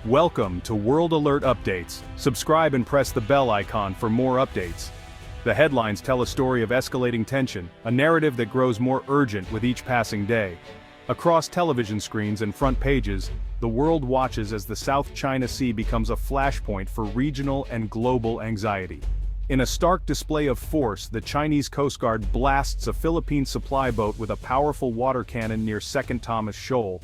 Welcome to World Alert Updates. Subscribe and press the bell icon for more updates. The headlines tell a story of escalating tension, a narrative that grows more urgent with each passing day. Across television screens and front pages, the world watches as the South China Sea becomes a flashpoint for regional and global anxiety. In a stark display of force, the Chinese Coast Guard blasts a Philippine supply boat with a powerful water cannon near Second Thomas Shoal,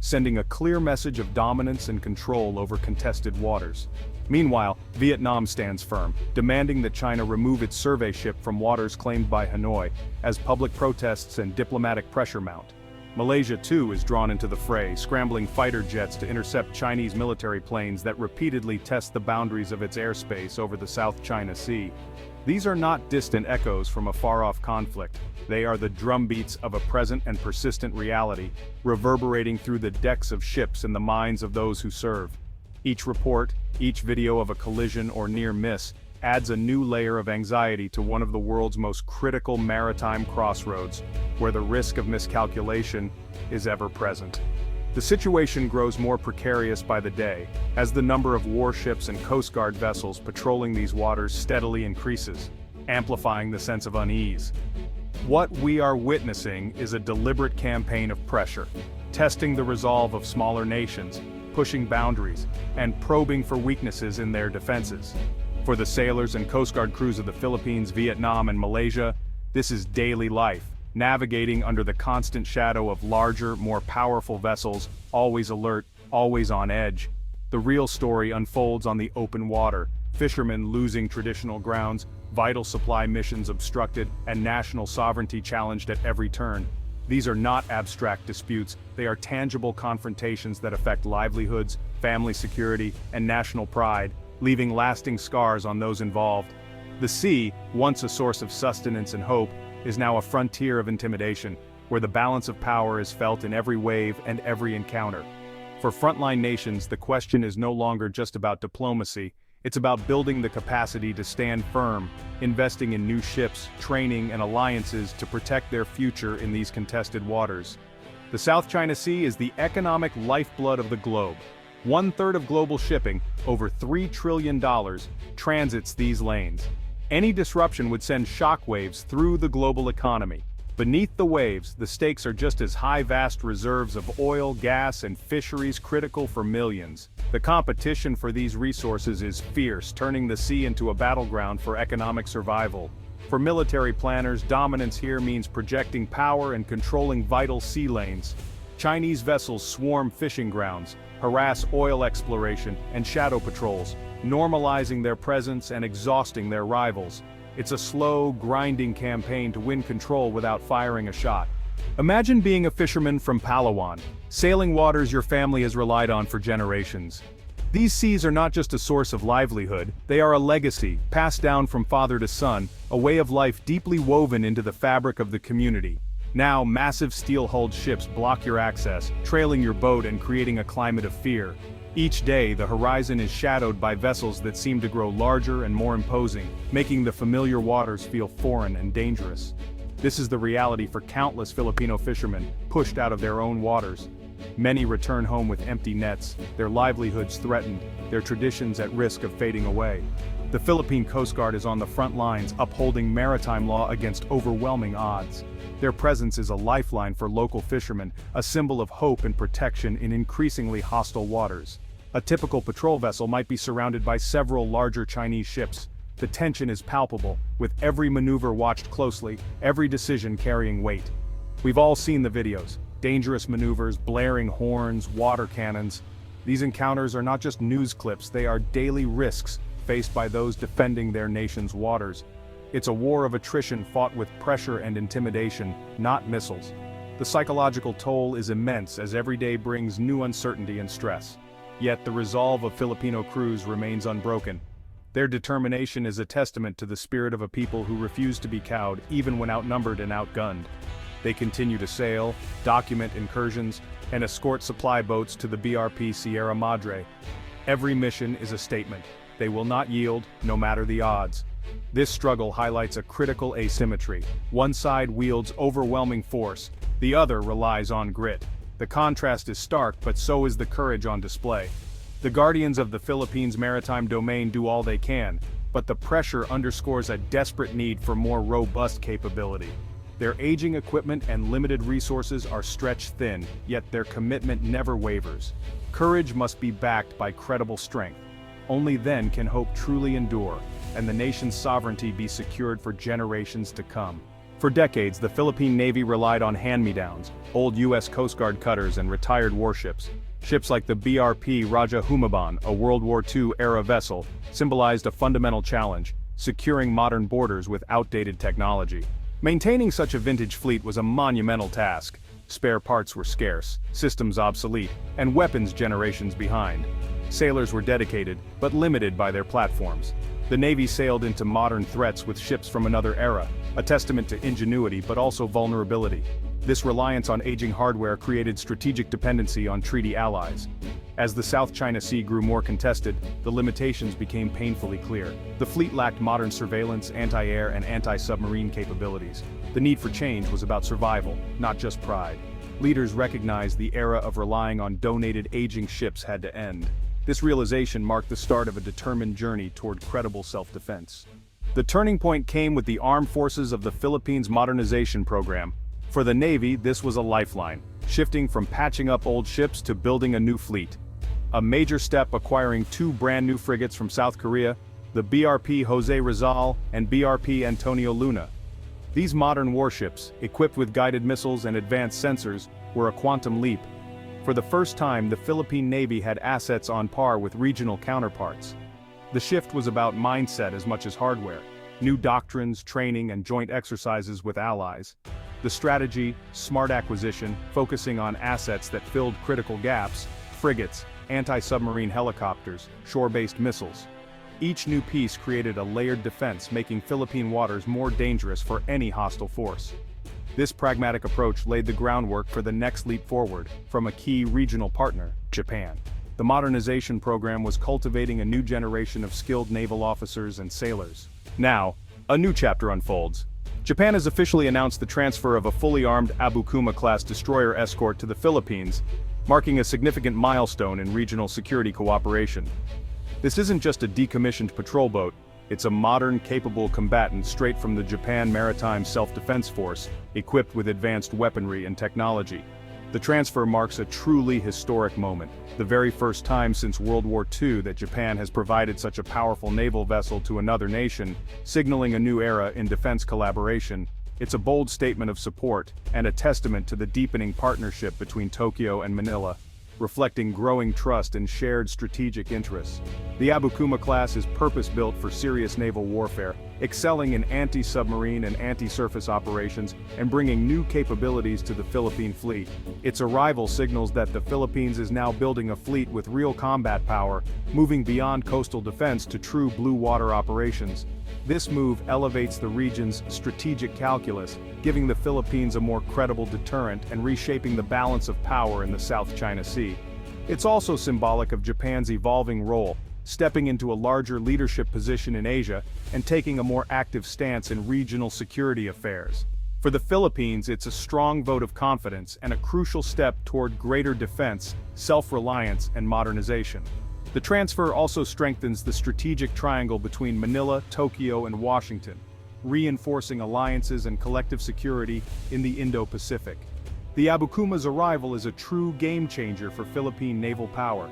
sending a clear message of dominance and control over contested waters. Meanwhile, Vietnam stands firm, demanding that China remove its survey ship from waters claimed by Hanoi, as public protests and diplomatic pressure mount. Malaysia too is drawn into the fray, scrambling fighter jets to intercept Chinese military planes that repeatedly test the boundaries of its airspace over the South China Sea. These are not distant echoes from a far-off conflict. They are the drumbeats of a present and persistent reality, reverberating through the decks of ships and the minds of those who serve. Each report, each video of a collision or near miss, adds a new layer of anxiety to one of the world's most critical maritime crossroads, where the risk of miscalculation is ever present. The situation grows more precarious by the day, as the number of warships and Coast Guard vessels patrolling these waters steadily increases, amplifying the sense of unease. What we are witnessing is a deliberate campaign of pressure, testing the resolve of smaller nations, pushing boundaries, and probing for weaknesses in their defenses. For the sailors and Coast Guard crews of the Philippines, Vietnam, and Malaysia, this is daily life, navigating under the constant shadow of larger, more powerful vessels, always alert, always on edge. The real story unfolds on the open water, fishermen losing traditional grounds, vital supply missions obstructed, and national sovereignty challenged at every turn. These are not abstract disputes, they are tangible confrontations that affect livelihoods, family security, and national pride, leaving lasting scars on those involved. The sea, once a source of sustenance and hope, is now a frontier of intimidation, where the balance of power is felt in every wave and every encounter. For frontline nations, the question is no longer just about diplomacy, it's about building the capacity to stand firm, investing in new ships, training, and alliances to protect their future in these contested waters. The South China Sea is the economic lifeblood of the globe. 1/3 of global shipping, over $3 trillion, transits these lanes. Any disruption would send shockwaves through the global economy. Beneath the waves, the stakes are just as high. Vast reserves of oil, gas, and fisheries critical for millions. The competition for these resources is fierce, turning the sea into a battleground for economic survival. For military planners, dominance here means projecting power and controlling vital sea lanes. Chinese vessels swarm fishing grounds, harass oil exploration, and shadow patrols, normalizing their presence and exhausting their rivals. It's a slow, grinding campaign to win control without firing a shot. Imagine being a fisherman from Palawan, sailing waters your family has relied on for generations. These seas are not just a source of livelihood, they are a legacy, passed down from father to son, a way of life deeply woven into the fabric of the community. Now, massive steel-hulled ships block your access, trailing your boat and creating a climate of fear. Each day, the horizon is shadowed by vessels that seem to grow larger and more imposing, making the familiar waters feel foreign and dangerous. This is the reality for countless Filipino fishermen, pushed out of their own waters. Many return home with empty nets, their livelihoods threatened, their traditions at risk of fading away. The Philippine Coast Guard is on the front lines, upholding maritime law against overwhelming odds. Their presence is a lifeline for local fishermen, a symbol of hope and protection in increasingly hostile waters. A typical patrol vessel might be surrounded by several larger Chinese ships. The tension is palpable, with every maneuver watched closely, every decision carrying weight. We've all seen the videos. Dangerous maneuvers, blaring horns, water cannons. These encounters are not just news clips, they are daily risks faced by those defending their nation's waters. It's a war of attrition fought with pressure and intimidation, not missiles. The psychological toll is immense as every day brings new uncertainty and stress. Yet the resolve of Filipino crews remains unbroken. Their determination is a testament to the spirit of a people who refuse to be cowed even when outnumbered and outgunned. They continue to sail, document incursions, and escort supply boats to the BRP Sierra Madre. Every mission is a statement. They will not yield, no matter the odds. This struggle highlights a critical asymmetry. One side wields overwhelming force, the other relies on grit. The contrast is stark, but so is the courage on display. The guardians of the Philippines' maritime domain do all they can, but the pressure underscores a desperate need for more robust capability. Their aging equipment and limited resources are stretched thin, yet their commitment never wavers. Courage must be backed by credible strength. Only then can hope truly endure, and the nation's sovereignty be secured for generations to come. For decades, the Philippine Navy relied on hand-me-downs, old U.S. Coast Guard cutters and retired warships. Ships like the BRP Raja Humabon, a World War II-era vessel, symbolized a fundamental challenge: securing modern borders with outdated technology. Maintaining such a vintage fleet was a monumental task. Spare parts were scarce, systems obsolete, and weapons generations behind. Sailors were dedicated, but limited by their platforms. The Navy sailed into modern threats with ships from another era, a testament to ingenuity but also vulnerability. This reliance on aging hardware created strategic dependency on treaty allies. As the South China Sea grew more contested, the limitations became painfully clear. The fleet lacked modern surveillance, anti-air, and anti-submarine capabilities. The need for change was about survival, not just pride. Leaders recognized the era of relying on donated aging ships had to end. This realization marked the start of a determined journey toward credible self-defense. The turning point came with the Armed Forces of the Philippines Modernization Program. For the Navy, this was a lifeline, shifting from patching up old ships to building a new fleet. A major step, acquiring two brand new frigates from South Korea, the BRP Jose Rizal and BRP Antonio Luna. These modern warships, equipped with guided missiles and advanced sensors, were a quantum leap. For the first time, the Philippine Navy had assets on par with regional counterparts. The shift was about mindset as much as hardware: new doctrines, training, and joint exercises with allies. The strategy: smart acquisition, focusing on assets that filled critical gaps: frigates, anti-submarine helicopters, shore-based missiles. Each new piece created a layered defense, making Philippine waters more dangerous for any hostile force. This pragmatic approach laid the groundwork for the next leap forward, from a key regional partner, Japan. The modernization program was cultivating a new generation of skilled naval officers and sailors. Now, a new chapter unfolds. Japan has officially announced the transfer of a fully armed Abukuma-class destroyer escort to the Philippines, marking a significant milestone in regional security cooperation. This isn't just a decommissioned patrol boat, it's a modern, capable combatant straight from the Japan Maritime Self-Defense Force, equipped with advanced weaponry and technology. The transfer marks a truly historic moment, the very first time since World War II that Japan has provided such a powerful naval vessel to another nation, signaling a new era in defense collaboration. It's a bold statement of support, and a testament to the deepening partnership between Tokyo and Manila, reflecting growing trust and shared strategic interests. The Abukuma class is purpose-built for serious naval warfare, excelling in anti-submarine and anti-surface operations and bringing new capabilities to the Philippine fleet. Its arrival signals that the Philippines is now building a fleet with real combat power, moving beyond coastal defense to true blue water operations. This move elevates the region's strategic calculus, giving the Philippines a more credible deterrent and reshaping the balance of power in the South China Sea. It's also symbolic of Japan's evolving role, stepping into a larger leadership position in Asia and taking a more active stance in regional security affairs. For the Philippines, it's a strong vote of confidence and a crucial step toward greater defense, self-reliance, and modernization. The transfer also strengthens the strategic triangle between Manila, Tokyo, and Washington, reinforcing alliances and collective security in the Indo-Pacific. The Abukuma's arrival is a true game-changer for Philippine naval power,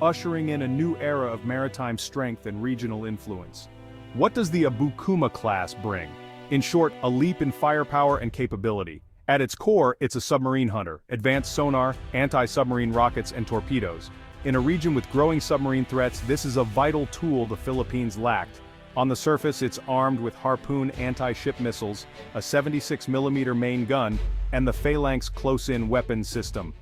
ushering in a new era of maritime strength and regional influence. What does the Abukuma class bring? In short, a leap in firepower and capability. At its core, it's a submarine hunter: advanced sonar, anti-submarine rockets, and torpedoes. In a region with growing submarine threats, this is a vital tool the Philippines lacked. On the surface, it's armed with Harpoon anti-ship missiles, a 76mm main gun, and the Phalanx close-in weapon system.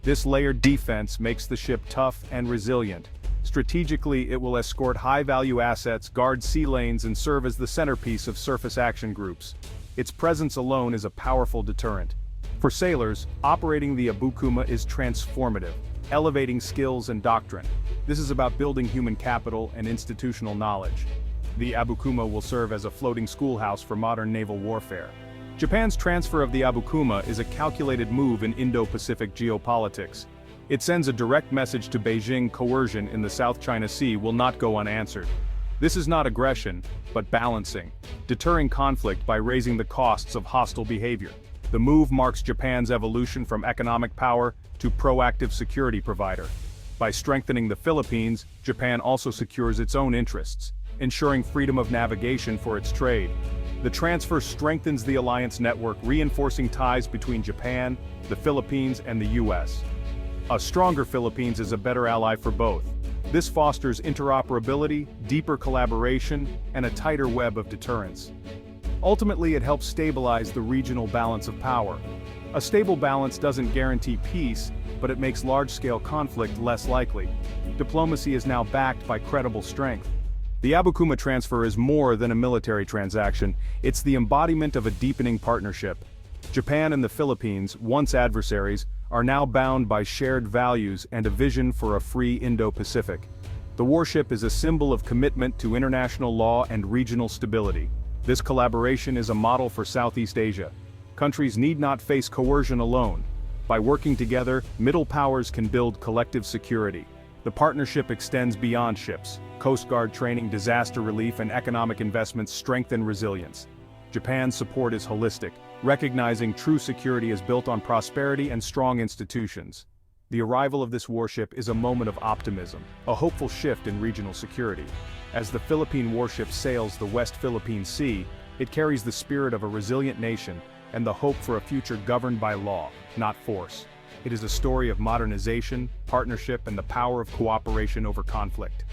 This layered defense makes the ship tough and resilient. Strategically, it will escort high-value assets, guard sea lanes, and serve as the centerpiece of surface action groups. Its presence alone is a powerful deterrent. For sailors, operating the Abukuma is transformative, elevating skills and doctrine. This is about building human capital and institutional knowledge. The Abukuma will serve as a floating schoolhouse for modern naval warfare. Japan's transfer of the Abukuma is a calculated move in Indo-Pacific geopolitics. It sends a direct message to Beijing: coercion in the South China Sea will not go unanswered. This is not aggression, but balancing, deterring conflict by raising the costs of hostile behavior. The move marks Japan's evolution from economic power to proactive security provider. By strengthening the Philippines, Japan also secures its own interests, ensuring freedom of navigation for its trade. The transfer strengthens the alliance network, reinforcing ties between Japan, the Philippines, and the U.S. A stronger Philippines is a better ally for both. This fosters interoperability, deeper collaboration, and a tighter web of deterrence. Ultimately, it helps stabilize the regional balance of power. A stable balance doesn't guarantee peace, but it makes large-scale conflict less likely. Diplomacy is now backed by credible strength. The Abukuma transfer is more than a military transaction, it's the embodiment of a deepening partnership. Japan and the Philippines, once adversaries, are now bound by shared values and a vision for a free Indo-Pacific. The warship is a symbol of commitment to international law and regional stability. This collaboration is a model for Southeast Asia. Countries need not face coercion alone. By working together, middle powers can build collective security. The partnership extends beyond ships. Coast Guard training, disaster relief, and economic investments strengthen resilience. Japan's support is holistic, recognizing true security is built on prosperity and strong institutions. The arrival of this warship is a moment of optimism, a hopeful shift in regional security. As the Philippine warship sails the West Philippine Sea, it carries the spirit of a resilient nation and the hope for a future governed by law, not force. It is a story of modernization, partnership, and the power of cooperation over conflict.